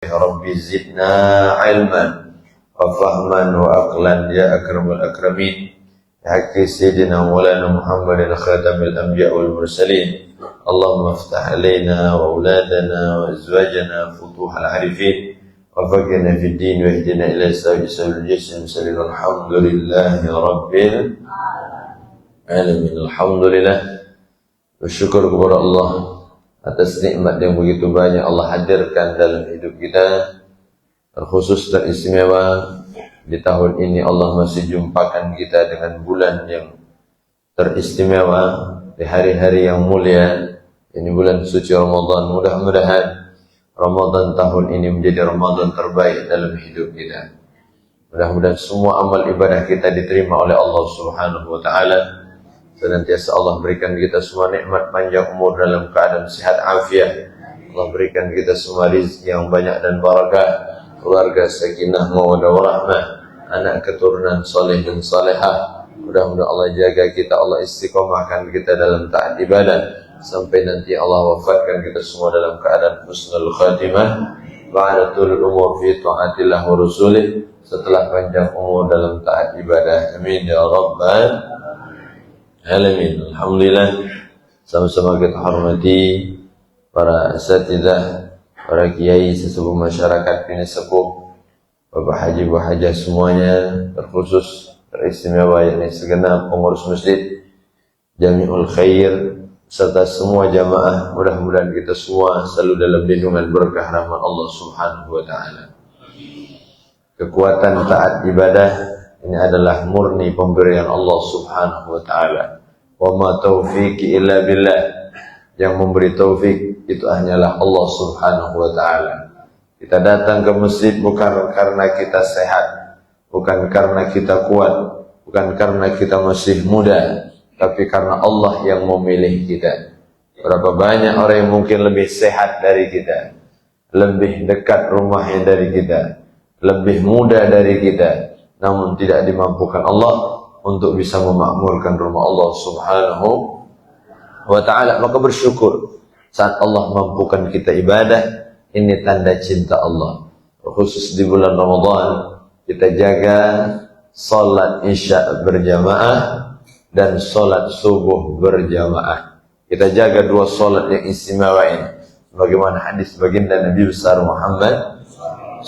Rabbi zidna ilman wa fahman wa aqlan ya akramul akramin. Haqqi sayyidina Maulana Muhammadil khatamil anbiya wal mursalin. Allahumma iftah alaina wa auladana wa azwajana futuhal arifin wa faqina fid din wa ihdina ila sabil jism salil alhamdulillahi rabbil alamin. Alhamdulillah, bersyukur kepada Allah atas nikmat yang begitu banyak Allah hadirkan dalam hidup kita. Terkhusus teristimewa di tahun ini Allah masih jumpakan kita dengan bulan yang teristimewa, di hari-hari yang mulia. Ini bulan suci Ramadan. Mudah-mudahan Ramadan tahun ini menjadi Ramadan terbaik dalam hidup kita. Mudah-mudahan semua amal ibadah kita diterima oleh Allah Subhanahu wa taala. Senantiasa Allah berikan kita semua nikmat panjang umur dalam keadaan sehat afiat. Allah berikan kita semua rezeki yang banyak dan barakah, keluarga sakinah mawaddah warahmah, anak keturunan soleh dan salehah. Mudah-mudahan Allah jaga kita, Allah istiqomahkan kita dalam taat ibadah sampai nanti Allah wafatkan kita semua dalam keadaan husnul khatimah, ba'da tulul umur fi ta'atillah wa rasulih, setelah panjang umur dalam taat ibadah. Amin ya rabbal alamin. Alhamdulillah, sama-sama kita hormati para asatidzah, para kiai, sesepuh masyarakat ini sepuh, Bapak Haji, Bu Hajah semuanya, terkhusus teristimewa yakni segenap pengurus masjid Jami'ul Khair serta semua jamaah. Mudah-mudahan kita semua selalu dalam lindungan berkah rahmat Allah Subhanahu wa taala. Kekuatan taat ibadah ini adalah murni pemberian Allah Subhanahu wa taala. Wa ma taufiqi illa billah. Yang memberi taufik itu hanyalah Allah Subhanahu wa taala. Kita datang ke masjid bukan karena kita sehat, bukan karena kita kuat, bukan karena kita masih muda, tapi karena Allah yang memilih kita. Berapa banyak orang yang mungkin lebih sehat dari kita, lebih dekat rumahnya dari kita, lebih muda dari kita, namun tidak dimampukan Allah untuk bisa memakmurkan rumah Allah Subhanahu wa ta'ala. Maka bersyukur saat Allah mampukan kita ibadah. Ini tanda cinta Allah. Khusus di bulan Ramadan kita jaga salat isya berjamaah dan salat subuh berjamaah. Kita jaga dua salat yang istimewa ini. Bagaimana hadis baginda Nabi besar Muhammad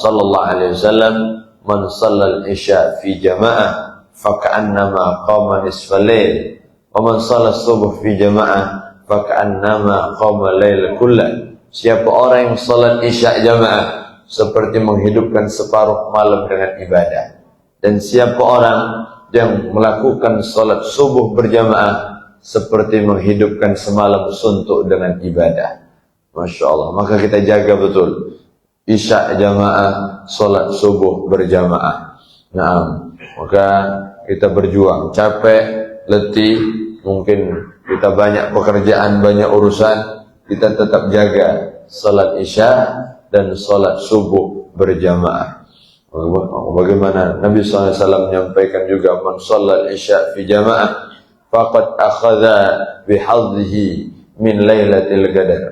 sallallahu alaihi wasallam, man shallal isya fi jamaah faka'annama qama nisfal lail wa man shalla subuh fi jamaah faka'annama qama lail kullah. Siapa orang yang salat isya jamaah seperti menghidupkan separuh malam dengan ibadah, dan siapa orang yang melakukan salat subuh berjamaah seperti menghidupkan semalam suntuk dengan ibadah. Masya Allah. Maka kita jaga betul isya jamaah, salat subuh berjamaah. Nah, maka kita berjuang, capek, letih, mungkin kita banyak pekerjaan, banyak urusan, kita tetap jaga salat isya dan salat subuh berjamaah. Bagaimana Nabi SAW menyampaikan juga, man salat isya fi jamaah faqad akhadha bihadhihi min lailatul qadar.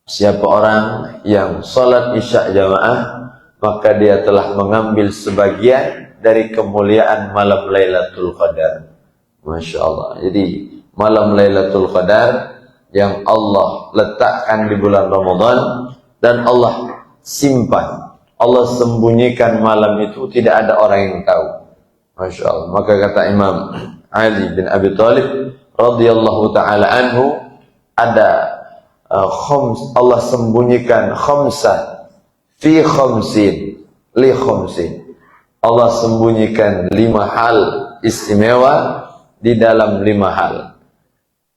Siapa orang yang salat isya jamaah, maka dia telah mengambil sebagian dari kemuliaan malam Lailatul Qadar. Masya Allah. Jadi malam Lailatul Qadar yang Allah letakkan di bulan Ramadan dan Allah simpan, Allah sembunyikan malam itu, tidak ada orang yang tahu. Masya Allah. Maka kata Imam Ali bin Abi Thalib radhiyallahu taala anhu, ada Allah sembunyikan khamsah fi khamsin li khamsin. Allah sembunyikan 5 hal istimewa di dalam 5 hal,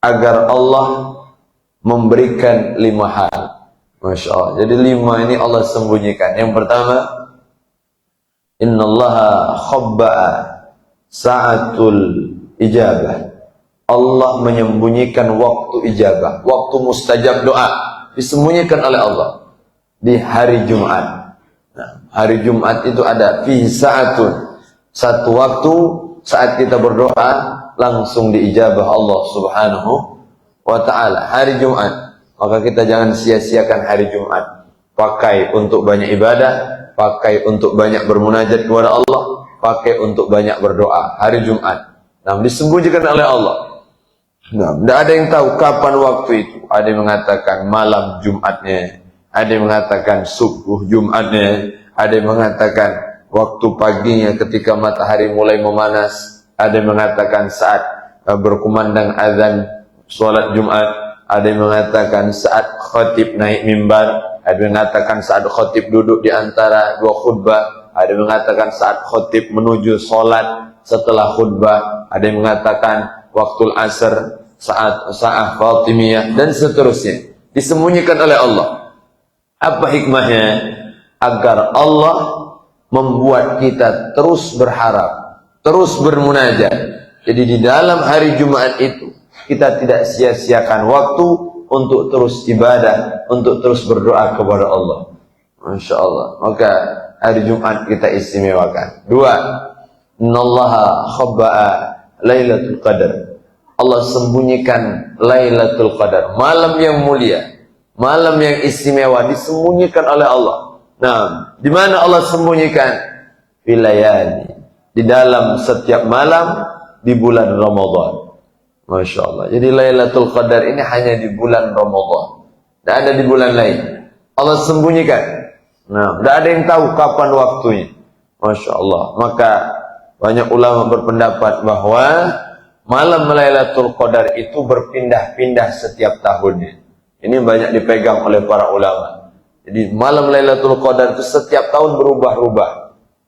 agar Allah memberikan 5 hal. Masya Allah. Jadi 5 ini Allah sembunyikan. Yang pertama, innallaha khabba'a sa'atul ijabah. Allah menyembunyikan waktu ijabah, waktu mustajab doa, disembunyikan oleh Allah di hari Jumat. Nah, hari Jumat itu ada fi sa'atun, satu waktu saat kita berdoa langsung diijabah Allah Subhanahu wa ta'ala, hari Jumat. Maka kita jangan sia-siakan hari Jumat. pakai untuk banyak ibadah, pakai untuk banyak bermunajat kepada Allah, pakai untuk banyak berdoa. Hari Jumat, nah, disembunyikan oleh Allah. Nah, tidak ada yang tahu kapan waktu itu. Ada yang mengatakan malam Jumatnya, ada yang mengatakan subuh Jumatnya, ada yang mengatakan waktu paginya ketika matahari mulai memanas, ada yang mengatakan saat berkumandang azan sholat Jumat, ada yang mengatakan saat khatib naik mimbar, ada yang mengatakan saat khatib duduk di antara dua khutbah, ada yang mengatakan saat khatib menuju sholat setelah khutbah, ada yang mengatakan waktu asar, saat Fatimiyah, dan seterusnya. Disembunyikan oleh Allah. Apa hikmahnya? Agar Allah membuat kita terus berharap, terus bermunajat. Jadi di dalam hari Jumat itu kita tidak sia-siakan waktu untuk terus ibadah, untuk terus berdoa kepada Allah. Masya Allah. Maka hari Jumat kita istimewakan. 2. Innallaha khabba'a Lailatul Qadar. Allah sembunyikan Lailatul Qadar, malam yang mulia, malam yang istimewa, disembunyikan oleh Allah. Nah, di mana Allah sembunyikan? Filayali, di dalam setiap malam di bulan Ramadan. Masya Allah. Jadi Lailatul Qadar ini hanya di bulan Ramadan, tidak ada di bulan lain. Allah sembunyikan. Nah, tidak ada yang tahu kapan waktunya. Masya Allah. Maka banyak ulama berpendapat bahwa malam Lailatul Qadar itu berpindah-pindah setiap tahunnya. Ini banyak dipegang oleh para ulama. Jadi malam Lailatul Qadar itu setiap tahun berubah-ubah.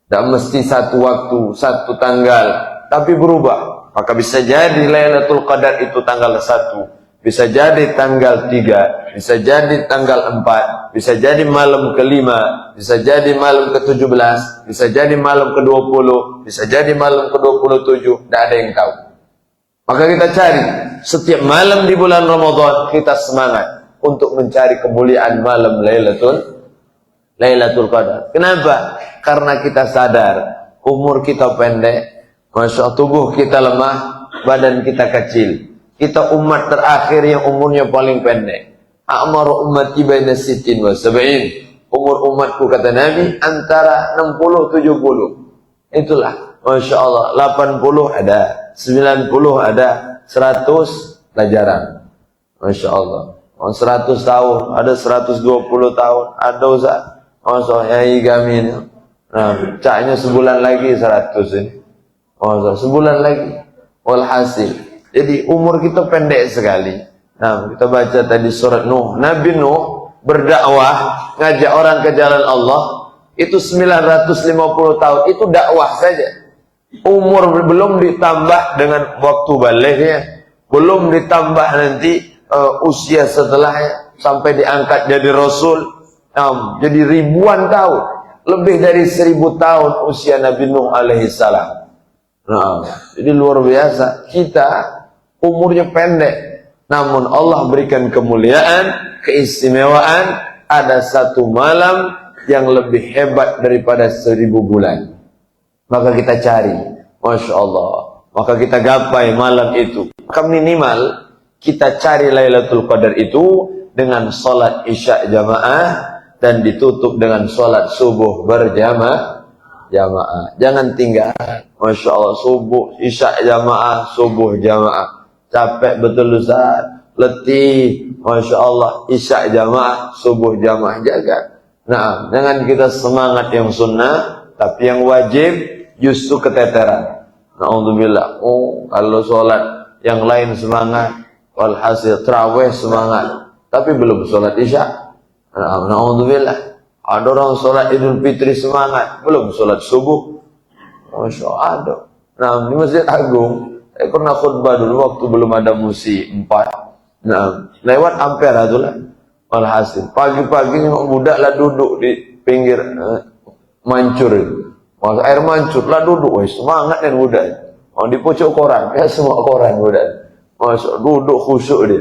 Tidak mesti satu waktu, satu tanggal, tapi berubah. Maka bisa jadi Lailatul Qadar itu tanggal 1, bisa jadi tanggal 3, bisa jadi tanggal 4, bisa jadi malam ke-5, bisa jadi malam ke-17, bisa jadi malam ke-20, bisa jadi malam ke-27, tidak ada yang tahu. Maka kita cari setiap malam di bulan Ramadan, kita semangat untuk mencari kemuliaan malam Lailatul Qadar. Kenapa? Karena kita sadar umur kita pendek, Masya Allah, tubuh kita lemah, badan kita kecil. Kita umat terakhir yang umurnya paling pendek. A'maru ummati baina sittin wa sab'in. Umur umatku, kata Nabi, antara 60-70. Itulah, Masya Allah, 80 ada, 90 ada, 100 pelajaran. Masya Allah. 100 tahun, ada 120 tahun, ada Ustaz. Masya Allah, ya kami ini. Nah, caknya sebulan lagi 100 ini. Masya Allah, sebulan lagi. Walhasil. Jadi umur kita pendek sekali. Nah, kita baca tadi surat Nuh. Nabi Nuh berdakwah, ngajak orang ke jalan Allah. Itu 950 tahun. Itu dakwah saja. Umur belum ditambah dengan waktu baliknya, belum ditambah nanti usia setelahnya sampai diangkat jadi Rasul. Jadi ribuan tahun, lebih dari 1000 tahun usia Nabi Nuh alaihissalam. Nah, jadi luar biasa. Kita umurnya pendek, namun Allah berikan kemuliaan, keistimewaan. Ada satu malam yang lebih hebat daripada 1000 bulan. Maka kita cari, Masya Allah. Maka kita gapai malam itu. Maka minimal kita cari Lailatul Qadar itu dengan sholat isya jamaah dan ditutup dengan sholat subuh berjamaah. Jangan tinggal. Masya Allah, subuh isya jamaah, subuh jamaah. Capek betul Ustaz, letih. Masya Allah, isya jamaah, subuh jamaah. Jaga. Nah, jangan kita semangat yang sunnah, tapi yang wajib justru keteteran. Na'udzubillah. Oh, kalau sholat yang lain semangat, walhasil tarawih semangat, tapi belum sholat isya. Na'udzubillah. Ada orang sholat Idul Fitri semangat, belum sholat subuh. Masya Allah, ada. Nah, di Masjid Agung, saya pernah khutbah dulu waktu belum ada musi 4. Nah, lewat Ampera itulah. Walhasil, pagi-pagi budak lah duduk di pinggir mancur itu. Masa air mancur lah duduk, wah semangat kan budak. Oh, di pucuk koran, ya semua koran budak. Masuk duduk khusyuk dia.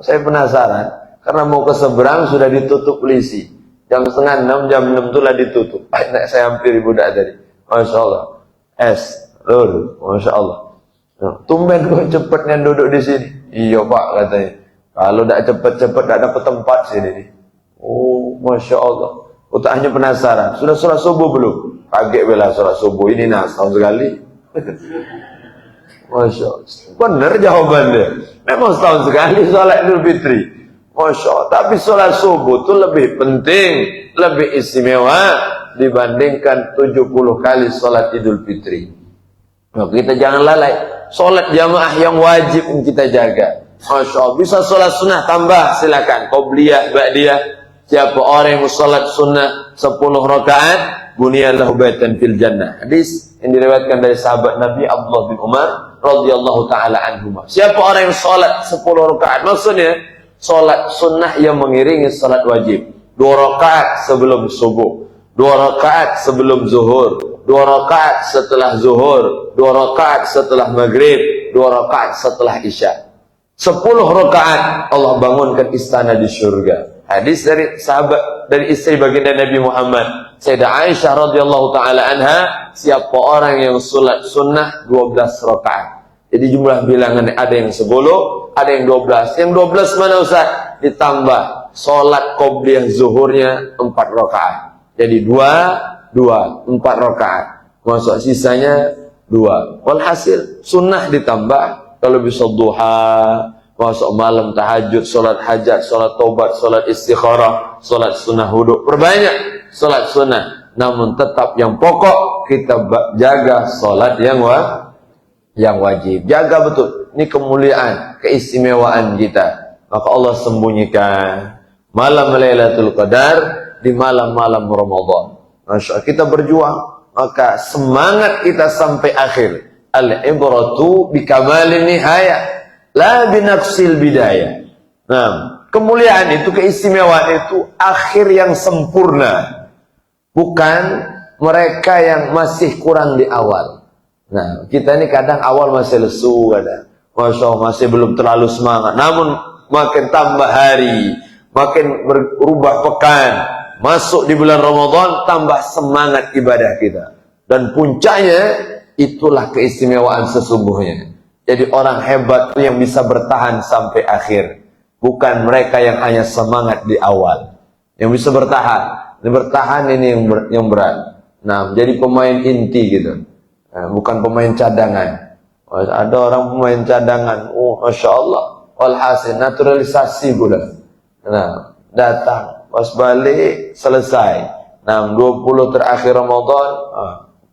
Saya penasaran, karena mau ke seberang sudah ditutup polisi. Jam 5:30, jam 6 itulah ditutup. Saya hampiri budak tadi. Masya Allah. Lur, Masya Allah. Tumben kok cepatnya duduk di sini. Iya Pak, katanya. Kalau tidak cepat-cepat tidak dapat tempat sini. Oh, Masya Allah. Oh, tak hanya penasaran. Sudah sholat subuh belum? Kaget bela sholat subuh. Ini setahun sekali. Masya Allah. Benar jawabannya. Memang setahun sekali sholat Idul Fitri. Masya Allah. Tapi sholat subuh itu lebih penting, lebih istimewa dibandingkan 70 kali sholat Idul Fitri. Maka kita jangan lalai. Sholat jamaah yang wajib kita jaga. Masya Allah. Bisa sholat sunnah tambah, silakan. Qobliyah, ba'diyah. Siapa orang yang sholat sunnah 10 rakaat, buniyallahu baitan fil jannah. Hadis yang diriwayatkan dari sahabat Nabi Abdullah bin Umar radhiyallahu taala anhuma. Siapa orang yang sholat 10 rakaat, maksudnya sholat sunnah yang mengiringi sholat wajib. 2 rakaat sebelum subuh, 2 rakaat sebelum zuhur, 2 rakaat setelah zuhur, 2 rakaat setelah maghrib, 2 rakaat setelah isya. 10 rakaat Allah bangunkan istana di surga. Hadis dari sahabat, dari istri baginda Nabi Muhammad Sayyidah Aisyah radhiyallahu taala anha, siapa orang yang salat sunnah 12 rakaat. Jadi jumlah bilangan ada yang 10, ada yang 12. Yang 12 mana Ustaz? Ditambah salat qobliyah zuhurnya 4 rakaat. Jadi 2, 4 rakaat. Masuk sisanya 2. Walhasil sunnah ditambah. Kalau bisa duha, masuk malam tahajud, solat hajat, solat tobat, solat istikharah, solat sunnah wudu, perbanyak solat sunnah. Namun tetap yang pokok kita jaga solat yang wajib. Jaga betul. Ini kemuliaan, keistimewaan kita. Maka Allah sembunyikan malam Lailatul Qadar di malam-malam Ramadan. Masya Allah, kita berjuang, maka semangat kita sampai akhir. Al-ibratu bikamalin nihayah, la binaqsil bidayah. Nah, kemuliaan itu, keistimewaan itu akhir yang sempurna, bukan mereka yang masih kurang di awal. Nah, kita ini kadang awal masih lesu, kadang Masya Allah masih belum terlalu semangat. Namun makin tambah hari, makin berubah pekan, masuk di bulan Ramadan, tambah semangat ibadah kita. Dan puncaknya itulah keistimewaan sesungguhnya. Jadi orang hebat itu yang bisa bertahan sampai akhir, bukan mereka yang hanya semangat di awal. Yang bisa bertahan. Ini bertahan ini yang berat. Nah, jadi pemain inti gitu. Nah, bukan pemain cadangan. Ada orang pemain cadangan, oh Masya Allah, walhasil naturalisasi pula. Nah, datang, pas balik selesai. Nah, 20 terakhir Ramadan,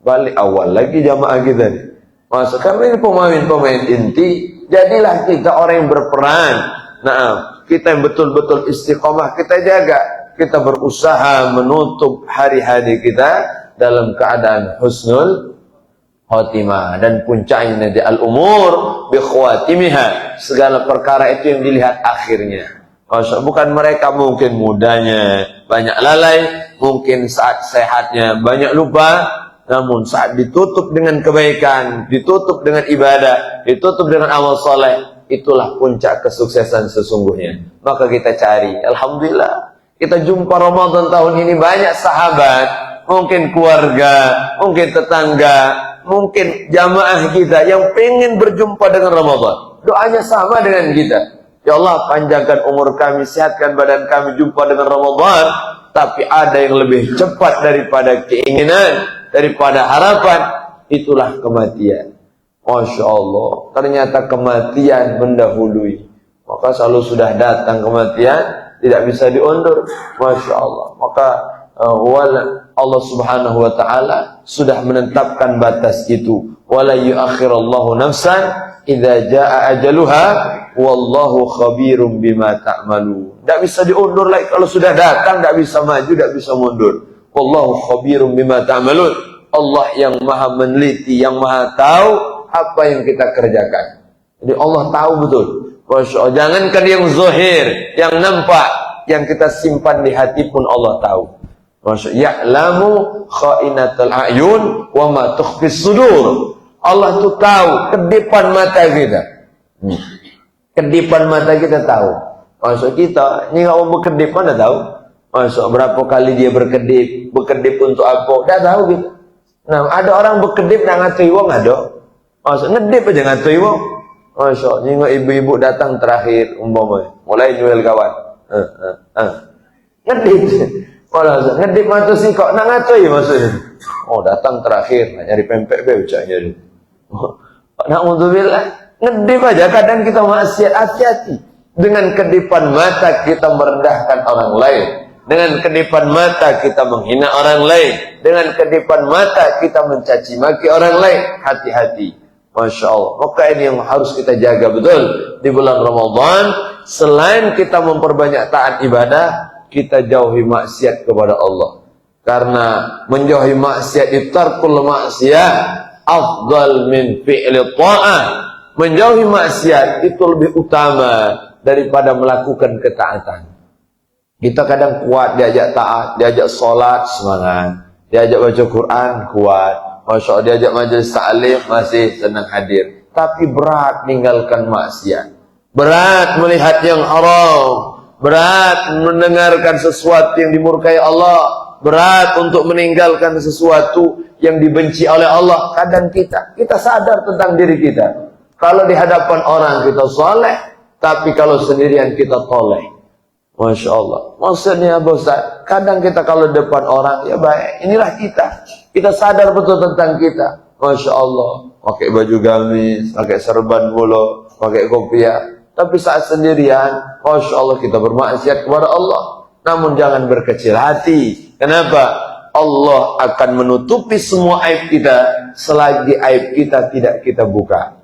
balik awal lagi jamaah kita nih. Masa karena ini pemain-pemain inti, jadilah kita orang yang berperan. Nah, kita yang betul-betul istiqomah, kita jaga, kita berusaha menutup hari-hari kita dalam keadaan husnul khotimah, dan puncaknya di al-umur bi khawatimiha, segala perkara itu yang dilihat akhirnya. Masa bukan mereka mungkin mudanya banyak lalai, mungkin saat sehatnya banyak lupa. Namun saat ditutup dengan kebaikan, ditutup dengan ibadah, ditutup dengan amal soleh, itulah puncak kesuksesan sesungguhnya. Maka kita cari. Alhamdulillah, kita jumpa Ramadan tahun ini banyak sahabat, mungkin keluarga, mungkin tetangga, mungkin jamaah kita yang pengen berjumpa dengan Ramadan. Doanya sama dengan kita. Ya Allah, panjangkan umur kami, sehatkan badan kami, jumpa dengan Ramadan. Tapi ada yang lebih cepat daripada keinginan, daripada harapan, itulah kematian. Masya Allah, ternyata kematian mendahului. Maka selalu sudah datang kematian, tidak bisa diundur. Masya Allah. Maka Allah subhanahu wa ta'ala sudah menetapkan batas itu. Wala yuakhirallahu nafsan idza jaa ajaluha wallahu khabirum bima ta'malun. Tidak bisa diundur lagi. Kalau sudah datang, tidak bisa maju, tidak bisa mundur. Wallahu khabirum bima ta'malun. Allah yang maha meneliti, yang maha tahu apa yang kita kerjakan. Jadi Allah tahu betul. Masya Allah. Jangankan yang zahir, yang nampak, yang kita simpan di hati pun Allah tahu. Masya Allah. Ya'lamu kha'inatal a'yun wa ma tukhfis sudur. Allah itu tahu kedipan mata kita. Kedipan mata kita tahu. Masya Allah, kita ini kalau berkedip mana tahu? Masya Allah, berapa kali dia berkedip untuk apa? Dah tahu kita. Nah, ada orang berkedip nak ngatui wong ada. Masya Allah, ngedip aja ngatui wong. Masya Allah, nengok ibu-ibu datang terakhir umpamanya, mulai jual kawan. Ngedip. Malah ngedip matu sih kok nak ngaco ya maksudnya. Oh datang terakhir nyari pempek be ucapnya itu. Na'udzubillah, ngedip aja kadang kita maksiat, hati-hati. Dengan kedipan mata kita merendahkan orang lain. Dengan kedipan mata kita menghina orang lain. Dengan kedipan mata kita mencaci maki orang lain. Hati-hati. Masya Allah. Maka ini yang harus kita jaga betul. Di bulan Ramadan, selain kita memperbanyak taat ibadah, kita jauhi maksiat kepada Allah. Karena menjauhi maksiat itu tarkul maksiat afdal min fi'li ta'ah. Menjauhi maksiat itu lebih utama daripada melakukan ketaatan. Kita kadang kuat diajak taat, diajak sholat semangat, diajak baca Quran kuat, masya Allah diajak majelis ta'lim masih senang hadir. Tapi berat meninggalkan maksiat, berat melihat yang haram, berat mendengarkan sesuatu yang dimurkai Allah, berat untuk meninggalkan sesuatu yang dibenci oleh Allah. Kadang kita sadar tentang diri kita. Kalau di hadapan orang kita soleh, tapi kalau sendirian kita toleh. Masya Allah. Maksudnya Ustaz, kadang kita kalau depan orang, ya baik, inilah kita. Kita sadar betul tentang kita. Masya Allah. Pakai baju gamis, pakai serban bolo, pakai kopiah. Tapi saat sendirian, Masya Allah kita bermaksiat kepada Allah. Namun jangan berkecil hati. Kenapa? Allah akan menutupi semua aib kita selagi aib kita tidak kita buka.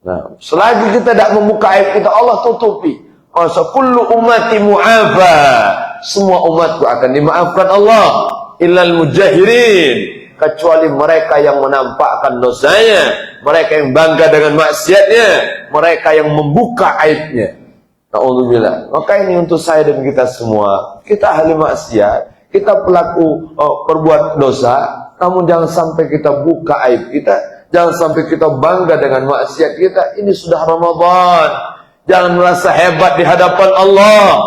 Nah, selagi kita tidak membuka aib kita, Allah tutupi. Masa kullu ummati mu'afa, semua umatku akan dimaafkan Allah, illal mujahirin, kecuali mereka yang menampakkan dosanya, mereka yang bangga dengan maksiatnya, mereka yang membuka aibnya. Na'udzubillah. Maka ini untuk saya dan kita semua. Kita ahli maksiat, kita pelaku perbuat dosa, namun jangan sampai kita buka aib kita, jangan sampai kita bangga dengan maksiat kita. Ini sudah Ramadan. Jangan merasa hebat di hadapan Allah.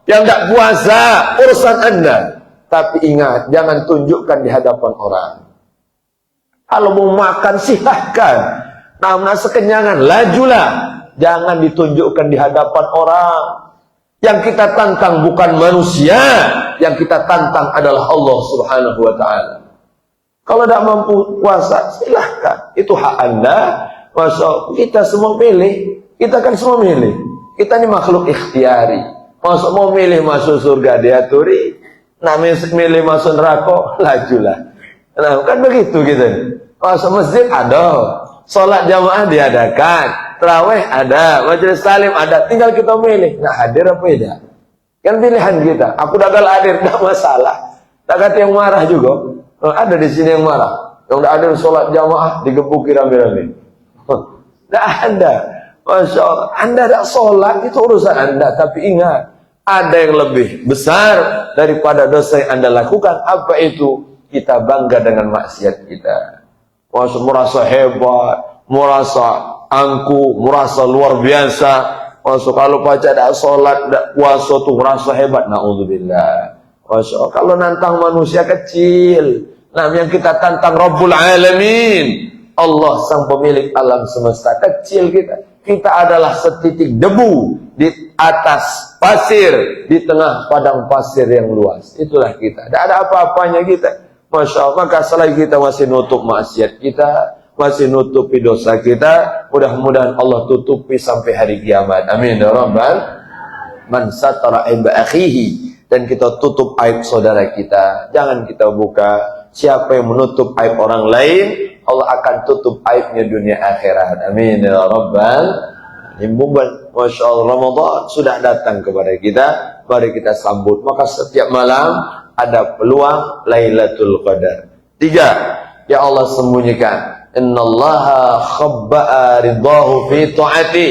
Yang tidak puasa, urusan Anda. Tapi ingat, jangan tunjukkan di hadapan orang. Kalau mau makan, silahkan. Namun sekenyangan, lajulah. Jangan ditunjukkan di hadapan orang. Yang kita tantang bukan manusia. Yang kita tantang adalah Allah Subhanahu wa ta'ala. Kalau tidak mampu puasa, silahkan. Itu hak Anda. Masa kita semua pilih. Kita kan semua milih. Kita ini makhluk ikhtiari. Masuk mau milih masuk surga diaturi. Nah milih masuk neraka, lajulah. Nah kan begitu gitu. Masuk masjid ada. Sholat jamaah diadakan. Tarawih ada. Majelis taklim ada. Tinggal kita milih. Nah hadir apa tidak? Kan pilihan kita. Aku gagal hadir, tidak masalah. Tak kata yang marah juga. Ada di sini yang marah. Yang tidak hadir sholat jamaah digebuki rame-rame. Tidak ada. Masya Allah, Anda tidak sholat, itu urusan Anda. Tapi ingat, ada yang lebih besar daripada dosa yang Anda lakukan. Apa itu? Kita bangga dengan maksiat kita. Merasa hebat, merasa angku, merasa luar biasa. Kalau baca tidak sholat, tidak puasa tuh merasa hebat. Na'udzubillah. Masya Allah, kalau nantang manusia kecil. Nah, yang kita tantang Rabbul Alamin. Allah sang pemilik alam semesta. Kecil kita. Kita adalah setitik debu di atas pasir, di tengah padang pasir yang luas. Itulah kita. Tidak ada apa-apanya kita. Masya Allah. Maka selagi kita masih nutup maksiat kita, masih nutupi dosa kita, mudah-mudahan Allah tutupi sampai hari kiamat. Amin ya rabbal man satara aib akhihi. Dan kita tutup aib saudara kita. Jangan kita buka. Siapa yang menutup aib orang lain, Allah akan tutup aibnya dunia akhirat. Amin ya rabbal alamin. Masya Allah, Ramadan sudah datang kepada kita. Mari kita sambut. Maka setiap malam ada peluang Lailatul Qadar. 3. Ya Allah sembunyikan. Innallaha khabba'a ridahu fi ta'ati.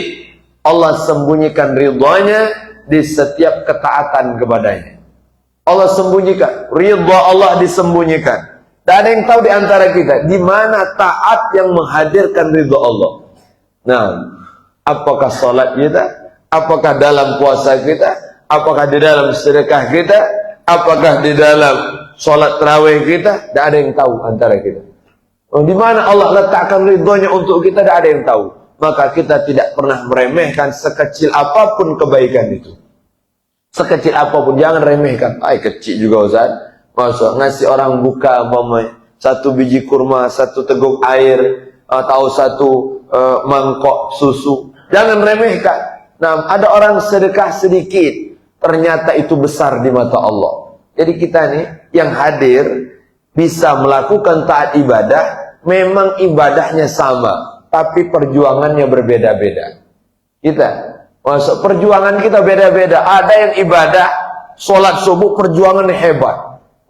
Allah sembunyikan ridhanya di setiap ketaatan kepadanya. Allah sembunyikan. Ridha Allah disembunyikan. Tak ada yang tahu di antara kita di mana taat yang menghadirkan ridha Allah. Nah, apakah salat kita? Apakah dalam puasa kita? Apakah di dalam sedekah kita? Apakah di dalam salat tarawih kita? Tak ada yang tahu antara kita. Di mana Allah letakkan ridhonya untuk kita? Tak ada yang tahu. Maka kita tidak pernah meremehkan sekecil apapun kebaikan itu. Sekecil apapun jangan remehkan. Kecil juga Ustaz. Masuk ngasih orang buka umpamanya 1 biji kurma, 1 teguk air, atau 1 mangkok susu. Jangan remehkan. Nah, ada orang sedekah sedikit, ternyata itu besar di mata Allah. Jadi kita nih yang hadir bisa melakukan taat ibadah, memang ibadahnya sama, tapi perjuangannya berbeda-beda. Kita, masuk perjuangan kita beda-beda. Ada yang ibadah, sholat subuh perjuangannya hebat.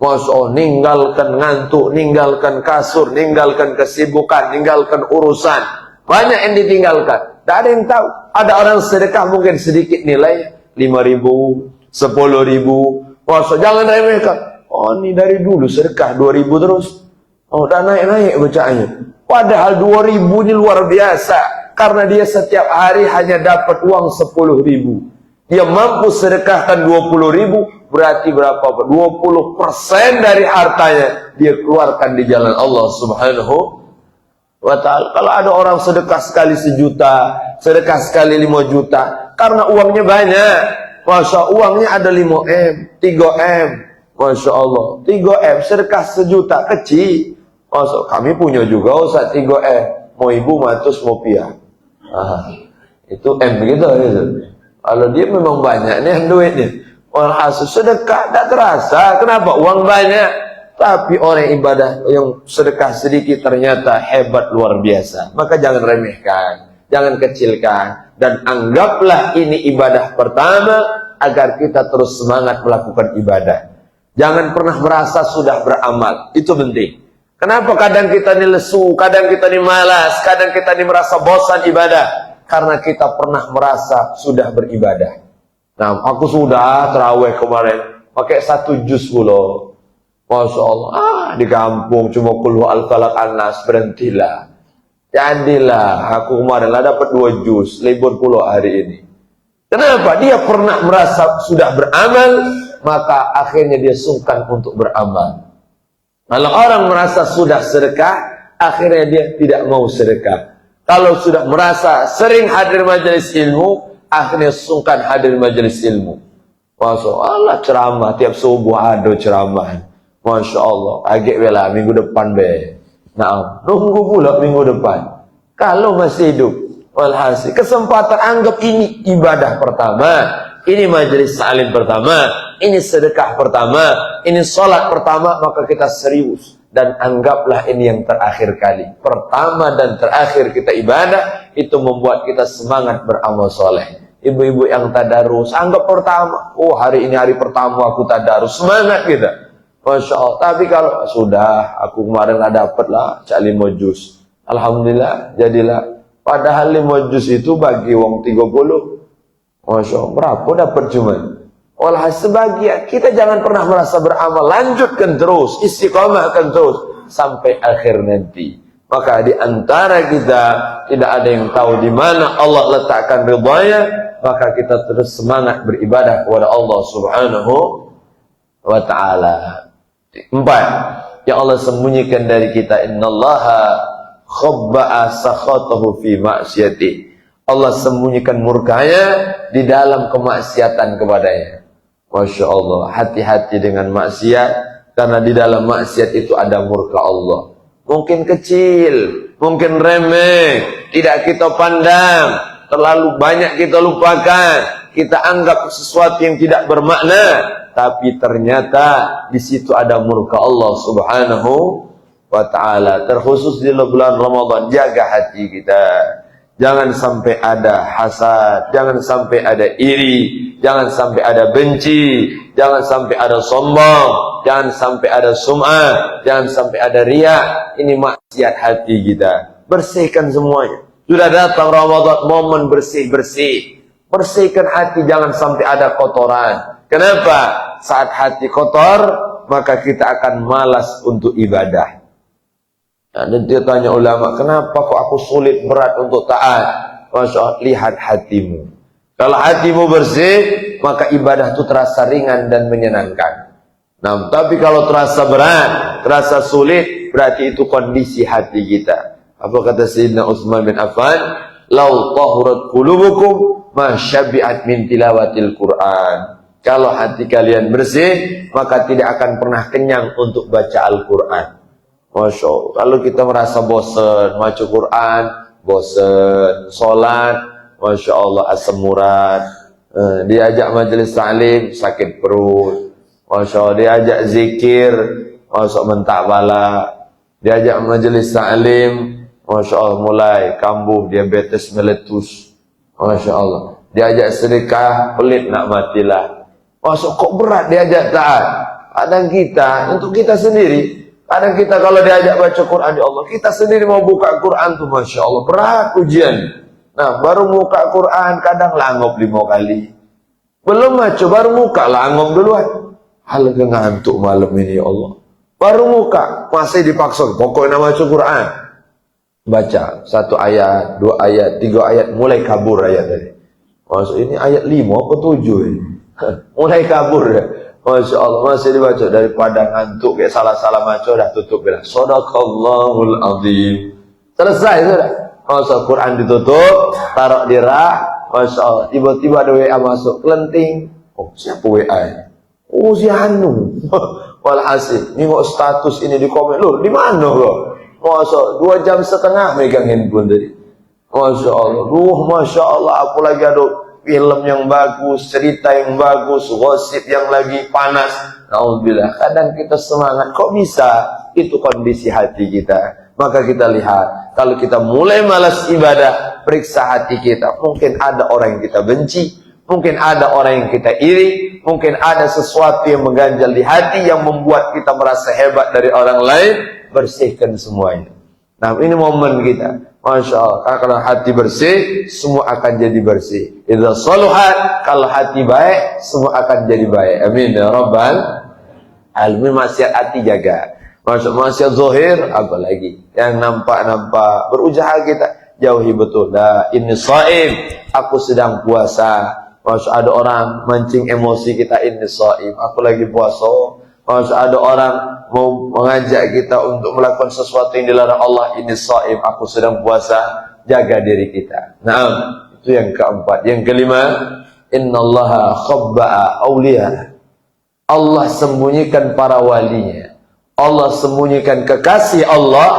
Masya ninggalkan ngantuk, ninggalkan kasur, ninggalkan kesibukan, ninggalkan urusan. Banyak yang ditinggalkan. Tidak ada yang tahu. Ada orang sedekah mungkin sedikit nilai 5.000, 10.000. Masya jangan remehkan. Ini dari dulu sedekah 2.000 terus. Udah naik-naik bacaannya. Padahal 2.000 ini luar biasa. Karena dia setiap hari hanya dapat uang 10.000. Dia mampu sedekahkan 20.000. Berarti berapa? 20% dari hartanya dia keluarkan di jalan Allah Subhanahu wa ta'ala. Kalau ada orang sedekah sekali 1 juta, sedekah sekali 5 juta, karena uangnya banyak. Masya uangnya ada 5M, 3M. Masya Allah, 3M, sedekah 1 juta, kecil. Masya kami punya juga Ustaz 3M. Mau ibu, matus, mau pia. Itu M gitu. Kalau dia memang banyak nih duitnya. Walhasil sedekah tidak terasa. Kenapa? Uang banyak. Tapi orang ibadah yang sedekah sedikit ternyata hebat luar biasa. Maka jangan remehkan, jangan kecilkan, dan anggaplah ini ibadah pertama agar kita terus semangat melakukan ibadah. Jangan pernah merasa sudah beramal. Itu penting. Kenapa kadang kita ini lesu, kadang kita ini malas, kadang kita ini merasa bosan ibadah? Karena kita pernah merasa sudah beribadah. Nah, aku sudah terawih kemarin pakai 1 juz pula. Masya Allah, di kampung cuma qul al-falaq an-nas, berhentilah. Jadilah aku kemarin lah dapat 2 juz, libur pula hari ini. Kenapa? Dia pernah merasa sudah beramal, maka akhirnya dia sungkan untuk beramal. Kalau orang merasa sudah sedekah, akhirnya dia tidak mau sedekah. Kalau sudah merasa sering hadir majelis ilmu, akhirnya sungkan hadir majelis ilmu. Masya Allah, ceramah tiap subuh ada ceramah. Masya Allah, agak bela minggu depan be. Nah, nunggu pula minggu depan. Kalau masih hidup, walhasil kesempatan anggap ini ibadah pertama, ini majelis salim pertama, ini sedekah pertama, ini sholat pertama, maka kita serius. Dan anggaplah ini yang terakhir kali. Pertama dan terakhir kita ibadah, itu membuat kita semangat beramal soleh. Ibu-ibu yang tadarus, anggap pertama. Hari ini hari pertama aku tadarus, semangat kita. Masya Allah. Tapi kalau sudah, aku kemarin lah dapat lah, 5 juz. Alhamdulillah, jadilah. Padahal 5 juz itu bagi wong 30. Masya Allah, berapa dapat cuman? Walah sebagian, kita jangan pernah merasa beramal, lanjutkan terus, istiqomahkan terus sampai akhir nanti. Maka di antara kita tidak ada yang tahu di mana Allah letakkan ridhanya, maka kita terus semangat beribadah kepada Allah Subhanahu wa ta'ala. 4, yang Allah sembunyikan dari kita, innallaha khabba'a sakhatahu fi ma'siyati. Allah sembunyikan murkanya di dalam kemaksiatan kepadanya. Masya Allah, hati-hati dengan maksiat, karena di dalam maksiat itu ada murka Allah. Mungkin kecil, mungkin remeh, tidak kita pandang, terlalu banyak kita lupakan, kita anggap sesuatu yang tidak bermakna, tapi ternyata di situ ada murka Allah Subhanahu wa ta'ala. Terkhusus di bulan Ramadan, jaga hati kita. Jangan sampai ada hasad, jangan sampai ada iri, jangan sampai ada benci, jangan sampai ada sombong, jangan sampai ada sum'ah, jangan sampai ada riya. Ini maksiat hati kita. Bersihkan semuanya. Sudah datang Ramadan, momen bersih-bersih. Bersihkan hati, jangan sampai ada kotoran. Kenapa? Saat hati kotor, maka kita akan malas untuk ibadah. Dan dia tanya ulama, kenapa kok aku sulit berat untuk taat? Masya Allah, lihat hatimu. Kalau hatimu bersih, maka ibadah itu terasa ringan dan menyenangkan. Nah, tapi kalau terasa berat, terasa sulit, berarti itu kondisi hati kita. Apa kata Sayyidina Utsman bin Affan? Lau tahurat qulubukum ma syabi'at min tilawatil Quran. Kalau hati kalian bersih, maka tidak akan pernah kenyang untuk baca Al-Quran. Masya Allah. Kalau kita merasa bosan baca Quran, bosan sholat, Masya Allah, asam urat, diajak majelis ta'lim, sakit perut, Masya Allah, diajak zikir, Masya Allah, mentak bala, diajak majelis ta'lim, Masya Allah, mulai kambuh, diabetes meletus, Masya Allah, diajak sedekah, pelit nak matilah. Masuk kok berat diajak taat. Kadang kita, untuk kita sendiri, kadang kita kalau diajak baca Quran, ya Allah, kita sendiri mau buka Quran tuh, Masya Allah, berat ujian. Nah, baru buka Quran, kadang langop 5 kali. Belum baca, baru buka, langop duluan. Hal ngantuk malam ini, ya Allah. Baru buka, masih dipaksa, pokoknya baca Quran. Baca, 1 ayat, 2 ayat, 3 ayat, mulai kabur ayat tadi. Maksud ini ayat 5 apa 7 ini? Mulai kabur ya. Masya Allah, masih dibaca daripada ngantuk kayak salah-salah baca, dah tutup bilang Shadaqallahul azim. Selesai sudah. Masya Allah, Quran ditutup, taruh di rak. Masya Allah, tiba-tiba ada WA masuk, kelenting. Oh, siapa WA? Oh, si Hanu. Walhasil, nengok status ini di komen. Loh, di mana loh? Masya Allah, 2,5 jam megang handphone tadi. Masya Allah, Masya Allah, aku lagi ada film yang bagus, cerita yang bagus, gosip yang lagi panas. Alhamdulillah, kadang kita semangat, kok bisa? Itu kondisi hati kita. Maka kita lihat, kalau kita mulai malas ibadah, periksa hati kita. Mungkin ada orang yang kita benci, mungkin ada orang yang kita iri, mungkin ada sesuatu yang mengganjal di hati yang membuat kita merasa hebat dari orang lain. Bersihkan semuanya. Nah, ini momen kita. Masya Allah, kalau hati bersih, semua akan jadi bersih. Idza saluhat, kalau hati baik, semua akan jadi baik. Amin ya rabbal alamin. Maksiat hati jaga. Maksiat zahir, apa lagi? Yang nampak-nampak, berusaha kita jauhi betul. Dah, ini shaim, aku sedang puasa. Masya ada orang mancing emosi kita, ini shaim, aku lagi puasa. Masya ada orang mau mengajak kita untuk melakukan sesuatu yang dilarang Allah, ini shaim, aku sedang puasa. Jaga diri kita. Nah, itu yang keempat. Yang kelima, innallaha khabba'a awliya. Allah sembunyikan para walinya. Allah sembunyikan kekasih Allah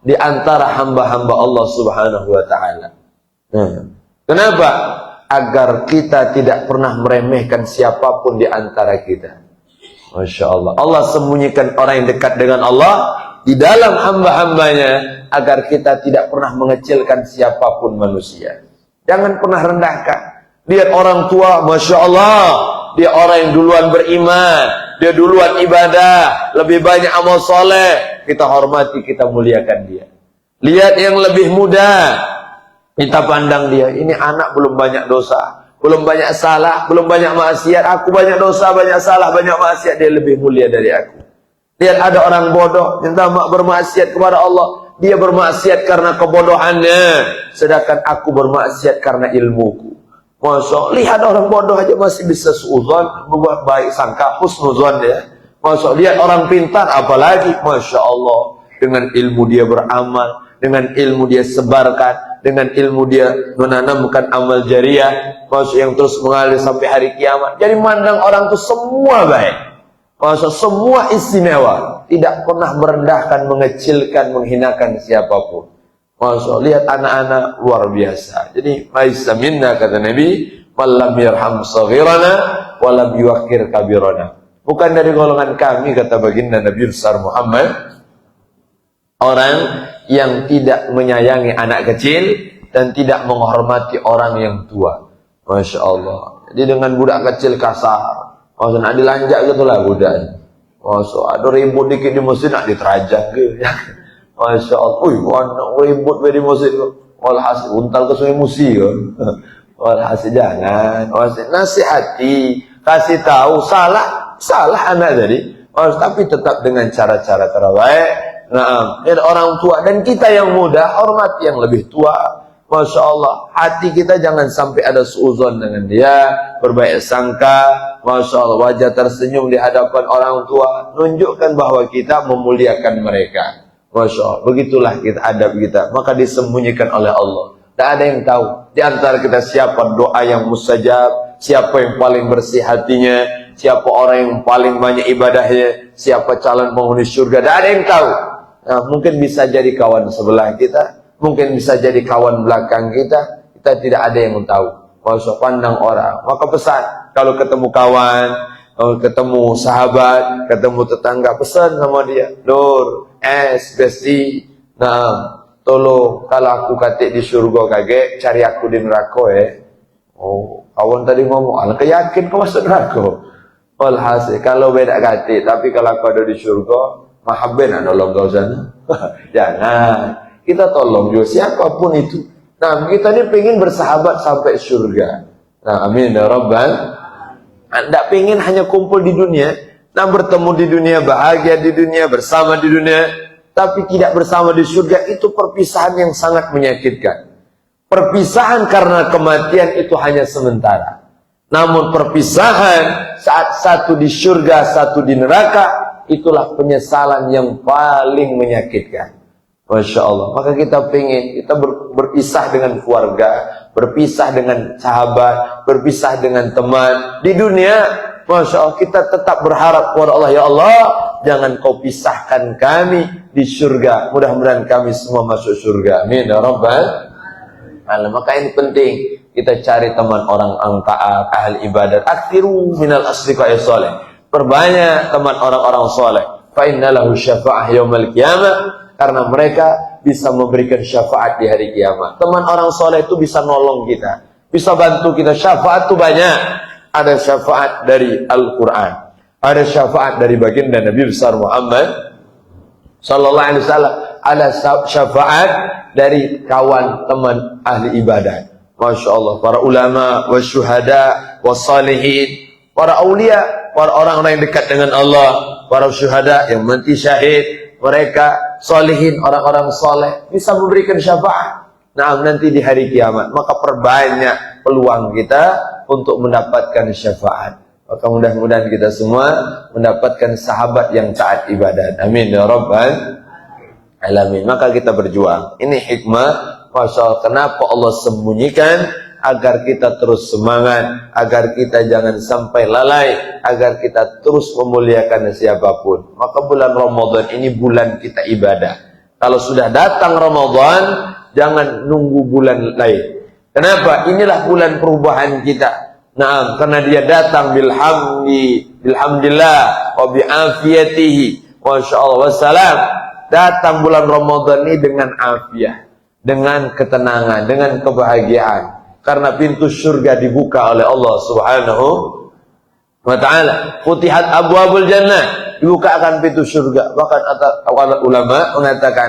di antara hamba-hamba Allah Subhanahu wa taala. Kenapa? Agar kita tidak pernah meremehkan siapapun di antara kita. Masya Allah. Allah sembunyikan orang yang dekat dengan Allah di dalam hamba-hambanya, agar kita tidak pernah mengecilkan siapapun manusia. Jangan pernah rendahkan. Lihat orang tua, Masya Allah, dia orang yang duluan beriman, dia duluan ibadah, lebih banyak amal soleh. Kita hormati, kita muliakan dia. Lihat yang lebih muda, kita pandang dia, ini anak belum banyak dosa, belum banyak salah, belum banyak maksiat. Aku banyak dosa, banyak salah, banyak maksiat. Dia lebih mulia dari aku. Lihat ada orang bodoh, minta bermaksiat kepada Allah. Dia bermaksiat karena kebodohannya, sedangkan aku bermaksiat karena ilmuku. Masya Allah, lihat orang bodoh aja masih bisa suudzon, berbuat baik, sangka husnuzon dia. Masya Allah, lihat orang pintar, apalagi Masya Allah, dengan ilmu dia beramal, dengan ilmu dia sebarkan, dengan ilmu dia menanamkan amal jariah, Masya yang terus mengalir sampai hari kiamat. Jadi mandang orang itu semua baik. Masya semua istimewa, tidak pernah merendahkan, mengecilkan, menghinakan siapapun. Masya lihat anak-anak luar biasa. Jadi laisa minna, kata Nabi, walam yarham saghirana walam yuwaqqir kabirana. Bukan dari golongan kami, kata baginda Nabi besar Muhammad, orang yang tidak menyayangi anak kecil dan tidak menghormati orang yang tua. Masya Allah. Jadi dengan budak kecil kasar, Masya nak dilanjak gitu lah budak. Masya ada ribut dikit di masjid nak diterajang gitu. Masya Allah. Anak ribut di masjid. Walhasil untal ke sungai musi kan. Walhasil jangan. Walhasil nasihati, kasih tahu salah anak tadi. Tapi tetap dengan cara-cara terbaik. Nah, dan orang tua dan kita yang muda hormati yang lebih tua. Masya Allah, hati kita jangan sampai ada suuzon dengan dia, berbaik sangka. Masya Allah, wajah tersenyum di hadapan orang tua, nunjukkan bahwa kita memuliakan mereka. Masya Allah, begitulah kita adab kita, maka disembunyikan oleh Allah. Tak ada yang tahu di antara kita siapa doa yang mustajab, siapa yang paling bersih hatinya, siapa orang yang paling banyak ibadahnya, siapa calon penghuni surga. Tidak ada yang tahu. Nah, mungkin bisa jadi kawan sebelah kita, mungkin bisa jadi kawan belakang kita tidak ada yang tahu. Masuk pandang orang. Maka pesan, kalau ketemu kawan, kalau ketemu sahabat, ketemu tetangga, pesan sama dia, Nur, besti, nah, tolong kalau aku katik di surga kage, cari aku di neraka ya. Oh, kawan tadi ngomong, alah yakin kau masuk neraka. Walhasil, kalau beda katik, tapi kalau aku ada di surga, mahabben nolong kau sana. Jangan. Kita tolong juga siapapun itu. Nah, kita ini pengen bersahabat sampai surga. Nah, amin ya Rabbal. Tidak pengen hanya kumpul di dunia. Nah, bertemu di dunia, bahagia di dunia, bersama di dunia. Tapi tidak bersama di surga, itu perpisahan yang sangat menyakitkan. Perpisahan karena kematian itu hanya sementara. Namun perpisahan saat satu di surga, satu di neraka, itulah penyesalan yang paling menyakitkan. Masya Allah. Maka kita pengen, kita berpisah dengan keluarga, berpisah dengan sahabat, berpisah dengan teman. Di dunia, Masya Allah, kita tetap berharap kepada Allah, ya Allah, jangan kau pisahkan kami di surga. Mudah-mudahan kami semua masuk surga. Amin ya Rabbal alamin. Maka ini penting, kita cari teman orang angkaat, ahli ibadat. Aktsiru minal asdiqai sholih. Perbanyak teman orang-orang soleh. Fa innalahu syafa'ah yaumal qiyamah. Karena mereka bisa memberikan syafaat di hari kiamat. Teman orang soleh itu bisa nolong kita, bisa bantu kita. Syafaat itu banyak. Ada syafaat dari Al-Quran, ada syafaat dari baginda Nabi besar Muhammad sallallahu alaihi wasallam, ada syafaat dari kawan teman ahli ibadah. Masya Allah, para ulama, wasyuhada, wassalihin, para aulia, para orang-orang yang dekat dengan Allah, para syuhada yang mati syahid. Mereka solihin, orang-orang soleh bisa memberikan syafaat. Nah, nanti di hari kiamat, maka perbanyak peluang kita untuk mendapatkan syafaat. Maka mudah-mudahan kita semua mendapatkan sahabat yang taat ibadat. Amin ya Rabbal alamin. Maka kita berjuang. Ini hikmah. Masya Allah, kenapa Allah sembunyikan? Agar kita terus semangat, agar kita jangan sampai lalai, agar kita terus memuliakan siapapun. Maka bulan Ramadan ini bulan kita ibadah. Kalau sudah datang Ramadan, jangan nunggu bulan lain. Kenapa? Inilah bulan perubahan kita. Nah, karena dia datang bilhamdillah wa bi'afiyatihi, Masya Allah wassalam. Datang bulan Ramadan ini dengan afiah, dengan ketenangan, dengan kebahagiaan. Karena pintu surga dibuka oleh Allah Subhanahu wa ta'ala. Futihat abwabul jannah, dibukakan pintu surga. Bahkan ulama mengatakan,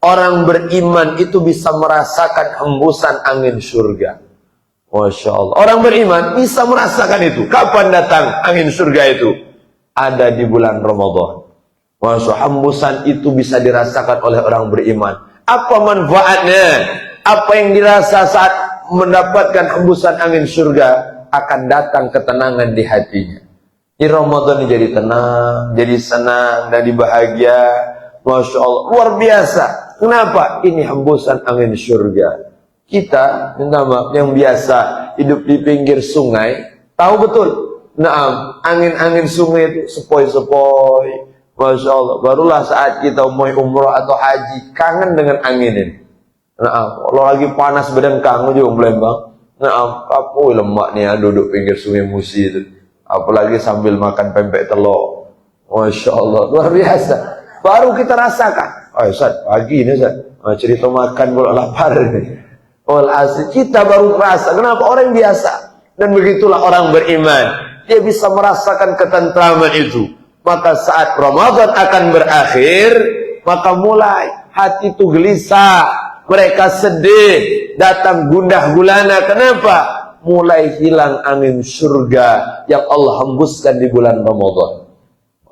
orang beriman itu bisa merasakan hembusan angin surga. Masya Allah. Orang beriman bisa merasakan itu. Kapan datang angin surga itu? Ada di bulan Ramadan. Masya Allah, hembusan itu bisa dirasakan oleh orang beriman. Apa manfaatnya? Apa yang dirasa saat mendapatkan hembusan angin surga? Akan datang ketenangan di hatinya. Di Ramadan ini jadi tenang, jadi senang, dan bahagia. Masya Allah, luar biasa. Kenapa? Ini hembusan angin surga. Kita, minta maaf, yang biasa hidup di pinggir sungai, tahu betul. Nah, angin-angin sungai itu sepoi-sepoi. Masya Allah, barulah saat kita mau umroh atau haji, kangen dengan angin ini. Nah, kalau lagi panas bedengkang juga Palembang. Nah, apa lemak nih ya, duduk pinggir sungai Musi itu. Apalagi sambil makan pempek telur. Masya Allah, luar biasa. Baru kita rasakan. Oh, Ustaz, pagi ini Ustaz, cerita makan kalau lapar ini. Walhasil kita baru merasa. Kenapa? Orang biasa. Dan begitulah orang beriman. Dia bisa merasakan ketentraman itu. Maka saat Ramadan akan berakhir, maka mulai hati itu gelisah. Mereka sedih, datang gundah gulana. Kenapa? Mulai hilang angin surga yang Allah hembuskan di bulan Ramadan.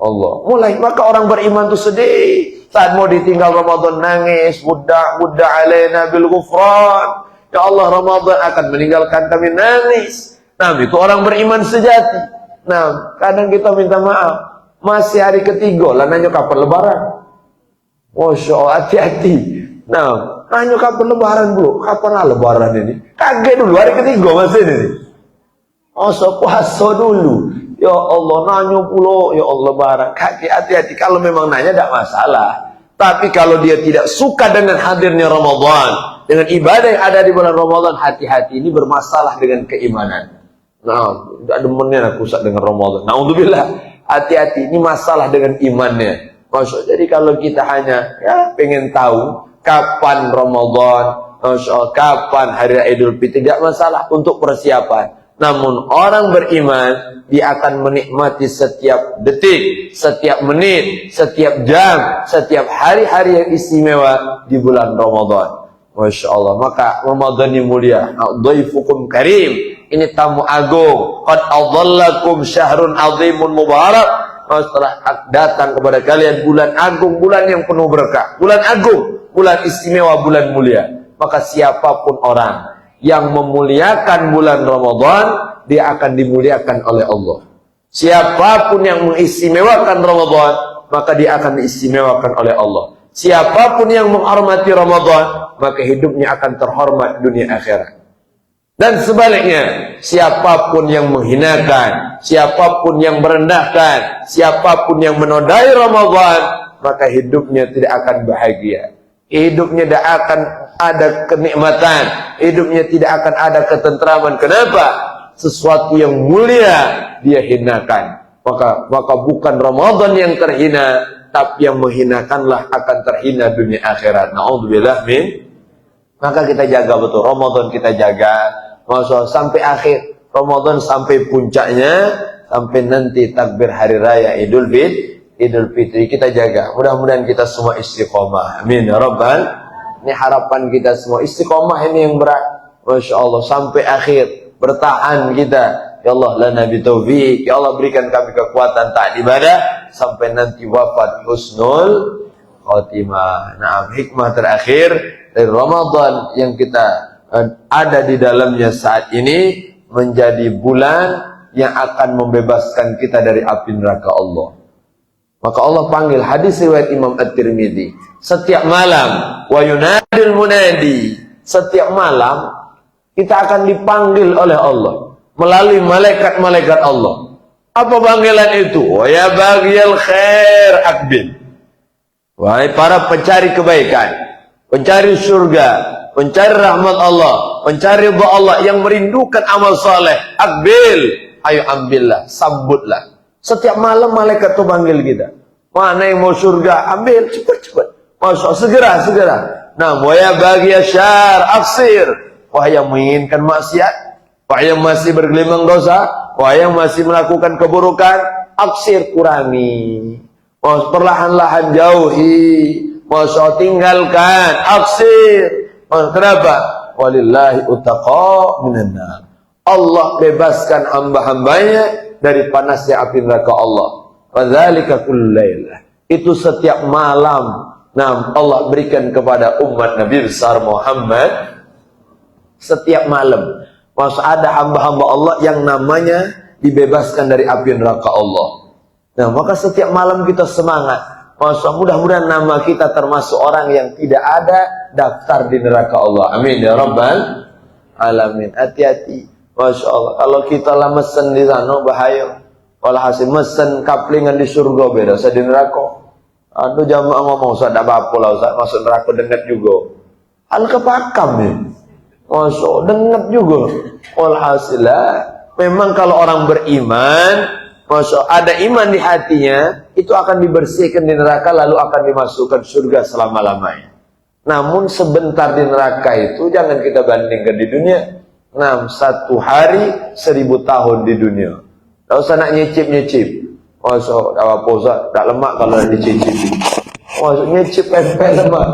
Allah mulai, maka orang beriman itu sedih. Saat mau ditinggal Ramadan nangis, Buddha alaina bil ghufran. Ya Allah, Ramadan akan meninggalkan kami, nangis. Nah, itu orang beriman sejati. Nah, kadang kita minta maaf, masih hari ketiga lah nanya kapan lebaran. Masya Allah, hati-hati. Nah, nanya kapan lebaran bro, kapan lah lebaran ini? Kaget dulu hari ketiga masih ini. Masa puasa dulu. Ya Allah, nanya pula, ya Allah barang. Kaki hati-hati, kalau memang nanya tidak masalah. Tapi kalau dia tidak suka dengan hadirnya Ramadan, dengan ibadah yang ada di bulan Ramadan, hati-hati, ini bermasalah dengan keimanan. Nah, tidak demennya aku usah dengan Ramadan. Na'udzubillah, hati-hati, ini masalah dengan imannya. Maksud, jadi kalau kita hanya pengen tahu kapan Ramadan, kapan hari Raya Idul Fitri, tidak masalah untuk persiapan. Namun orang beriman, dia akan menikmati setiap detik, setiap menit, setiap jam, setiap hari-hari yang istimewa di bulan Ramadan. Masya Allah. Maka Ramadan ini mulia. Dhaifukum karim. Ini tamu agung. Qad adhallakum syahrun azimun mubarak. Setelah datang kepada kalian bulan agung, bulan yang penuh berkah, bulan agung, bulan istimewa, bulan mulia. Maka siapapun orang yang memuliakan bulan Ramadan, dia akan dimuliakan oleh Allah. Siapapun yang mengistimewakan Ramadan, maka dia akan diistimewakan oleh Allah. Siapapun yang menghormati Ramadan, maka hidupnya akan terhormat dunia akhirat. Dan sebaliknya, siapapun yang menghinakan, siapapun yang merendahkan, siapapun yang menodai Ramadan, maka hidupnya tidak akan bahagia. Hidupnya tidak akan ada kenikmatan, hidupnya tidak akan ada ketentraman. Kenapa? Sesuatu yang mulia dia hinakan. Maka bukan Ramadan yang terhina, tapi yang menghinakanlah akan terhina dunia akhirat. Na'udzubillah min. Maka kita jaga betul Ramadan, kita jaga. Maksudnya sampai akhir Ramadan, sampai puncaknya, sampai nanti takbir hari raya Idul Fitri kita jaga. Mudah-mudahan kita semua istiqomah. Amin ya rabbal. Ini harapan kita semua. Istiqomah ini yang berat. Masya Allah, sampai akhir bertahan kita. Ya Allah, lana bitaufiq. Ya Allah, berikan kami kekuatan taat ibadah sampai nanti wafat husnul khotimah. Nah, hikmah terakhir dari Ramadan yang kita ada di dalamnya saat ini, menjadi bulan yang akan membebaskan kita dari api neraka Allah. Maka Allah panggil, hadis riwayat Imam At-Tirmidzi, setiap malam wa yunadil munadi, setiap malam kita akan dipanggil oleh Allah melalui malaikat-malaikat Allah. Apa panggilan itu? Wa ya baghiyal khair aqbil. Wahai para pencari kebaikan, pencari surga, pencari rahmat Allah, pencari ridha Allah, yang merindukan amal saleh, aqbil, ayo ambillah, sambutlah. Setiap malam malaikat itu panggil kita. Mana yang mau surga, ambil, cepat. Masya, segera. Nah, wahai bagi syar, aksir. Wahai yang menginginkan maksiat, wahai yang masih bergelimang dosa, wahai yang masih melakukan keburukan, aksir, kurangi. Perlahan-lahan jauhi. Masya, tinggalkan, aksir. Kenapa? Walillahi utaqa minan nar. Allah bebaskan hamba-hambanya dari panasnya api neraka Allah. Wadzalika kullu lailah. Itu setiap malam. Nah, Allah berikan kepada umat Nabi besar Muhammad setiap malam. Maksud ada hamba-hamba Allah yang namanya dibebaskan dari api neraka Allah. Nah, maka setiap malam kita semangat. Maksud mudah-mudahan nama kita termasuk orang yang tidak ada daftar di neraka Allah. Amin ya rabbal alamin. Hati-hati. Masya Allah, kalau kita lah mesen di sana bahaya. Kalau hasil mesen kaplingan di surga beda, saya di neraka. Aduh jamaah ngomong, saya tidak apa-apa lah, saya masuk neraka dengat juga. Hal kepakam ya. Masya Allah, dengat juga. Walhasil memang kalau orang beriman, Masya Allah, ada iman di hatinya, itu akan dibersihkan di neraka, lalu akan dimasukkan surga selama-lamanya. Namun sebentar di neraka itu jangan kita bandingkan di dunia. Nah, 1 hari 1000 tahun di dunia. Tak usah nak nyicip-nyicip. Masya Allah, tak lemak kalau nak dicicipi. Masya nyicip pempek lemak.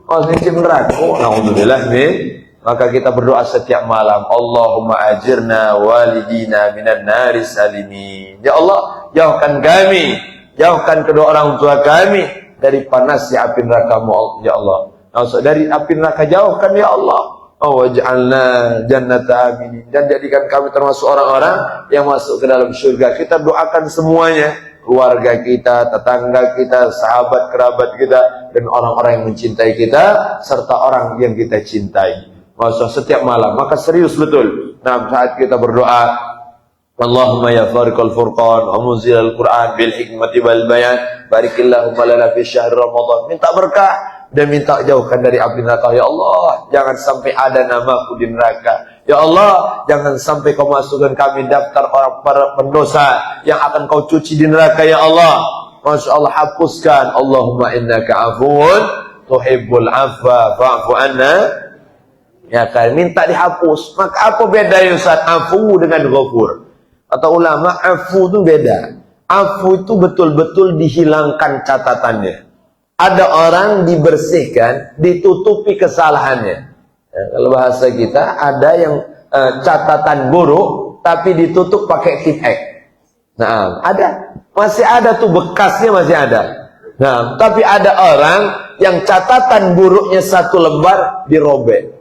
Masya nyicip neraka. Alhamdulillah nih. Maka kita berdoa setiap malam. Allahumma ajirna walidina minan nari salimin. Ya Allah, jauhkan kami, jauhkan kedua orang tua kami dari panasnya api neraka-Mu, ya Allah. Maksud dari api neraka jauhkan ya Allah. Waj'alna jannata aminin, dan jadikan kami termasuk orang-orang yang masuk ke dalam surga. Kita doakan semuanya, keluarga kita, tetangga kita, sahabat, kerabat kita, dan orang-orang yang mencintai kita, serta orang yang kita cintai. Maksud setiap malam, maka serius betul. Nah, saat kita berdoa, Allahumma ya fariqal furqan wa munzilal Qur'an bil hikmati wal bayan barikillahumma lana fi syahr Ramadan. Minta berkah dan minta jauhkan dari api neraka. Ya Allah, jangan sampai ada namaku di neraka. Ya Allah, jangan sampai kau masukkan kami daftar orang para pendosa yang akan kau cuci di neraka. Ya Allah, Masya Allah, hapuskan. Allahumma innaka afuun tuhibbul afwa fa'fu anna. Ya kan, minta dihapus. Maka apa bedanya Ustaz afu dengan ghafur? Kata ulama, afu itu beda. Afu itu betul-betul dihilangkan catatannya. Ada orang dibersihkan, ditutupi kesalahannya. Ya, kalau bahasa kita, ada yang catatan buruk, tapi ditutup pakai tip X. Nah, ada. Masih ada tuh bekasnya, masih ada. Nah, tapi ada orang yang catatan buruknya satu lembar dirobek.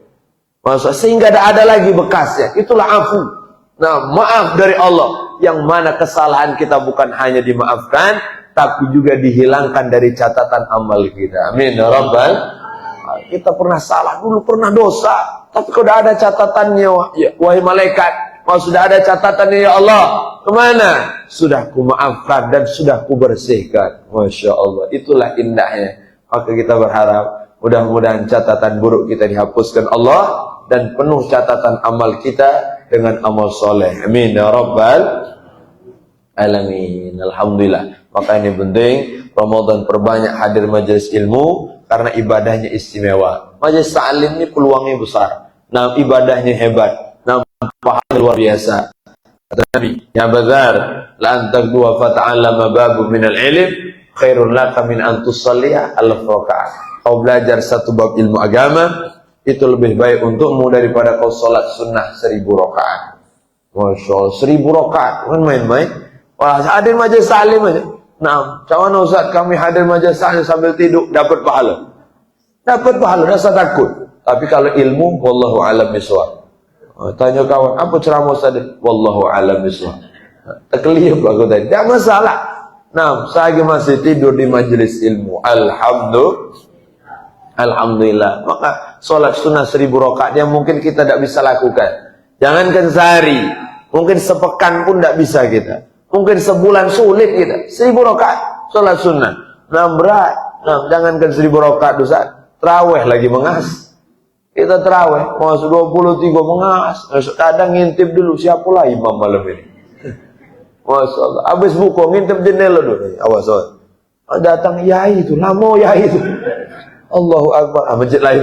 Maksudnya, sehingga ada lagi bekasnya. Itulah afu. Nah, maaf dari Allah, yang mana kesalahan kita bukan hanya dimaafkan, tapi juga dihilangkan dari catatan amal kita. Amin ya Rabbal. Kita pernah salah dulu, pernah dosa, tapi kalau ada catatannya, wahai malaikat, kalau sudah ada catatannya ya Allah, kemana? Sudah ku maafkan dan sudah ku bersihkan. Masya Allah, itulah indahnya. Maka kita berharap mudah-mudahan catatan buruk kita dihapuskan Allah dan penuh catatan amal kita dengan amal soleh. Amin ya Rabbal alamin. Alhamdulillah. Maka ini penting, Ramadan perbanyak hadir majelis ilmu karena ibadahnya istimewa. Majelis ta'lim ini peluangnya besar. Nah, ibadahnya hebat. Nah, pahala luar biasa. Kata Nabi, ya Bazar, la antak dua fata'allama babu minal ilm khairun laka min antusalliya alaf rakaat. Kau belajar satu bab ilmu agama, itu lebih baik untukmu daripada kau salat sunnah 1000 rakaat. Masya Allah, 1000 rakaat, kan main-main. Wah, hadir majelis ta'lim aja. Nah, cawan Ustaz, kami hadir majelis ta'lim sambil tidur, dapat pahala. Dapat pahala, rasa takut. Tapi kalau ilmu, wallahu a'lam bishawab. Tanya kawan, apa ceramah Ustaz? Wallahu a'lam bishawab. Terkeliap aku tadi, tidak masalah. Nah, saya masih tidur di majelis ilmu. Alhamdulillah. Maka sholat sunnah 1000 rakaat yang mungkin kita tidak bisa lakukan. Jangankan sehari, mungkin sepekan pun tidak bisa kita. Mungkin sebulan sulit kita. 1000 rakaat sholat sunnah. Nah, berat. Nah, jangankan 1000 rakaat dosa. Terawih lagi mengas. Kita terawih, masuk 23 mengas. Kadang ngintip dulu siapa lah imam malam ini. Masya Allah. Habis buku ngintip jendela dulu. Awas, awas. Datang yai itu, lama yai itu. Allahu Akbar. Masjid lain.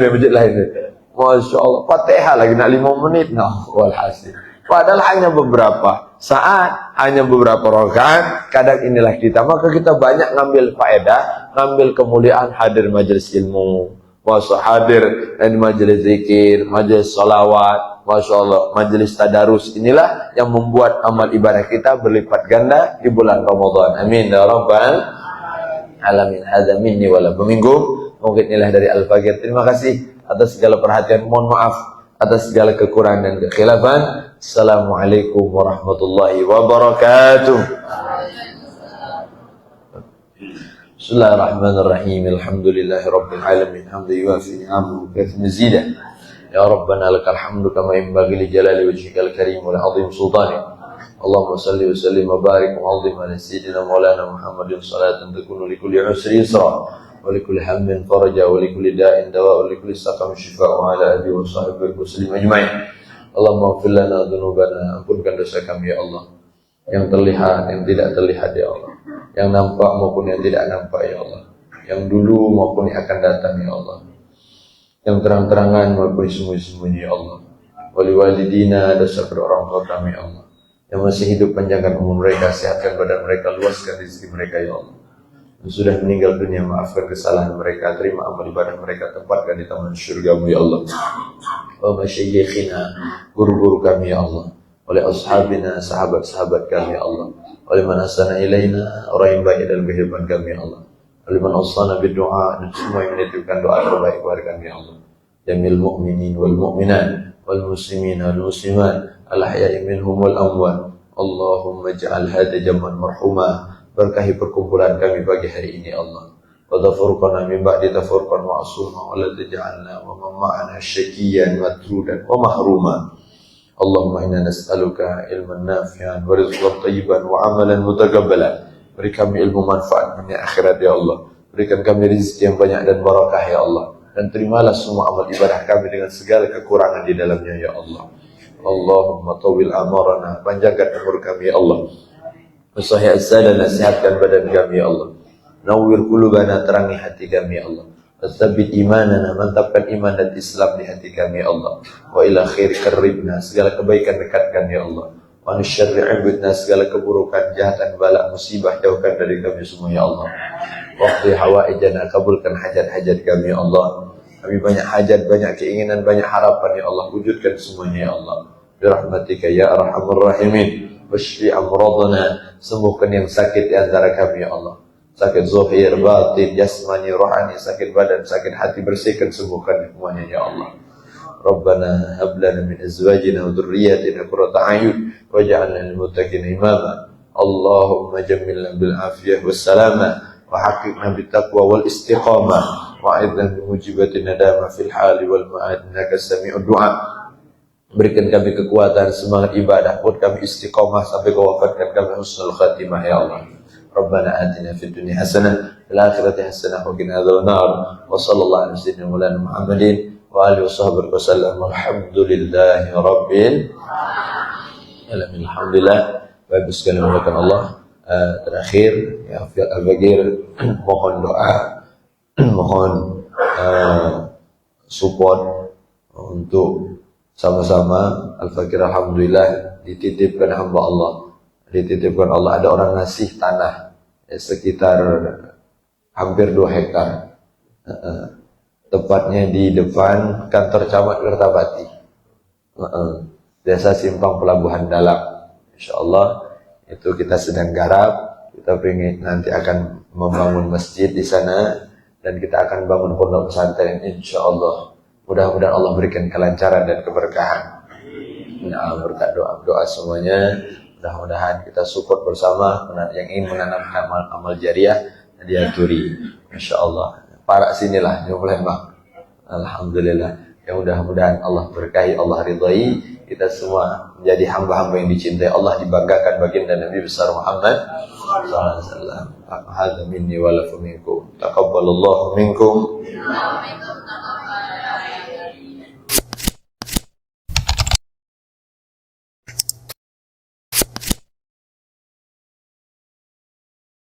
Masya Allah. Fatihah lagi nak 5 menit. Nah, walhasil. Padahal hanya beberapa saat, hanya beberapa rakaat. Kadang inilah kita. Maka kita banyak ngambil faedah, ngambil kemuliaan hadir majelis ilmu. Masya hadir dan majelis zikir, majelis salawat. Masya Allah, majelis tadarus. Inilah yang membuat amal ibadah kita berlipat ganda di bulan Ramadan. Amin ya Rabbal alamin. Hadza minni wala minggu. Mungkin inilah dari Al-Faqir. Terima kasih atas segala perhatian. Mohon maaf atas segala kekurangan dan kekhilafan. Assalamualaikum warahmatullahi wabarakatuh. Bismillahirrahmanirrahim. Alhamdulillahi rabbil alamin. Hamdan yuwafi ni'amahu wa kafi mazidah. Ya Rabbana lakal hamdu kama yanbaghi li jalali wajhikal karim wa li 'azimi sultanik. Allahumma salli wa sallim wa barik wa 'azzim ala sayyidina maulana Muhammadin salatan takunu li kulli 'usri yusra. ولكل هم فرجا ولكل داء دواء ولكل سقم شفاء وعلى آله وصحبه وسلم أجمعين. اللهم اغفر لنا ذنوبنا, ampunkan dosa kami ya Allah, yang terlihat, yang tidak terlihat ya Allah, yang nampak maupun yang tidak nampak ya Allah, yang dulu maupun yang akan datang ya Allah, yang terang-terangan maupun sembunyi-sembunyi ya Allah. Wali walidina, dosa kedua orang tua kami ya Allah, yang masih hidup panjangkan umur mereka, sehatkan badan mereka, luaskan rezeki mereka ya Allah. Yang sudah meninggal dunia, maafkan kesalahan mereka, terima amal ibadah mereka, tempatkan di taman syurga-Mu ya Allah. Wa masyayikhina, guru-guru kami ya Allah, oleh ashabina, sahabat-sahabat kami ya Allah, oleh man ahsana ilaina, orang yang baik dalam kehidupan kami ya Allah, oleh man awsana bid-du'a, dan semua yang menitipkan doa terbaik kepada kami ya Allah. Jamil mu'minin wal mu'minat wal muslimin wal muslimat al-ahya'i minhum wal amwat. Allahumma ja'al hadha jam'an marhumah. Berkahi perkumpulan kami pagi hari ini Allah. Wa tafurqana min ba'di tafurqan ma'suma wa la taj'alna wa man ma'ana syaqiyan matrudan wa mahruma. Allahumma inna nas'aluka ilman nafi'an wa rizqan thayyiban wa amalan mutaqabbalan. Beri kami ilmu manfaat dunia akhirat ya Allah. Berikan kami rezeki yang banyak dan barakah ya Allah. Dan terimalah semua amal ibadah kami dengan segala kekurangan di dalamnya ya Allah. Allahumma tawil amarana, panjangkan umur kami ya Allah. Wasahih as-sadana, sehatkan badan kami ya Allah. Nawwir qulubana, terangi hati kami ya Allah. Tsabbit imanana, mantapkan iman dan Islam di hati kami ya Allah. Wa ila khair qarribna, segala kebaikan dekatkan ya Allah. Wa min syarri ibadna, segala keburukan, jahatan, bala, musibah jauhkan dari kami semua ya Allah. Waqdi hawaijana, kabulkan hajat-hajat kami ya Allah. Kami banyak hajat, banyak keinginan, banyak harapan ya Allah, wujudkan semuanya ya Allah. Birahmatika ya arhamar rahimin. Washfi amradana, sembuhkan yang sakit di antara kami ya Allah. Sakit zahir, batin, jasmani, rohani, sakit badan, sakit hati, bersihkan, sembuhkan semuanya ya Allah. Rabbana hab lana min azwajina wa dhurriyyatina qurrata a'yun waj'alna lil muttaqina imama. Allahumma jammilna bil afiyah was salama wa haqiqna bit taqwa wal istiqamah wa a'idna bi mujibatin nadama fil hali wal ma'ad, innaka sami'ud du'a. Berikan kami kekuatan, semangat ibadah, buat kami istiqamah sampai kau wafatkan kami husnul khatimah ya Allah. Rabbana atina fid dunya hasanah fil akhirati hasanah wa qina adzabannar. Wa sallallahu ala sayyidina Maulana Muhammadin wa alihi washabbihi wasallam. Alhamdulillahi rabbil alamin. Alhamdulillah. Bagus sekali melakukan Allah. Terakhir ya Al-Bagir mohon doa, mohon support untuk sama-sama Al-Fakir alhamdulillah dititipkan hamba Allah. Dititipkan Allah, ada orang ngasih tanah sekitar hampir 2 hektar. Tepatnya di depan kantor camat Kertapati. Desa Simpang Pelabuhan Dalam. Insyaallah itu kita sedang garap. Kita ingin nanti akan membangun masjid di sana dan kita akan bangun pondok pesantren insyaallah. Mudah-mudahan Allah berikan kelancaran dan keberkahan. Nah, berkat doa semuanya. Mudah-mudahan kita support bersama yang ingin menanamkan amal jariah diaturi. Insyaallah. Para sinilah jumlah Bang. Alhamdulillah. Ya mudah-mudahan Allah berkahi, Allah ridai kita semua menjadi hamba-hamba yang dicintai Allah, dibanggakan baginda Nabi besar Muhammad sallallahu alaihi wasallam. Hadza minni wa lakum minkum. Taqabbalallahu minkum.